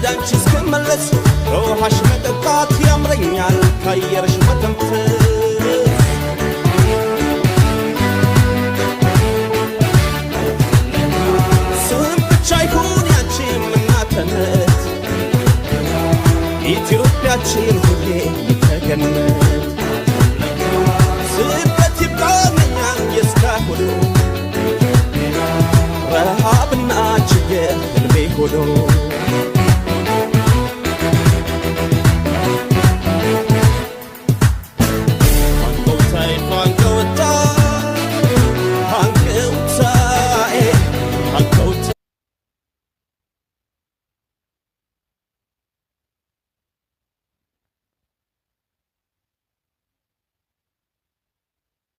ወዳንቺ እስክመለስ ውሃሽ መጠጣት ያምረኛል ካየርሽ መተንፈስ ስም ብቻ ይሁን ያንቺም እናትነት ኢትዮጵያችን ሁሌ ተገነት ስደት ይብቃኛል የእስካሁኑ ረሃብና ችግር ልቤ ሆኖ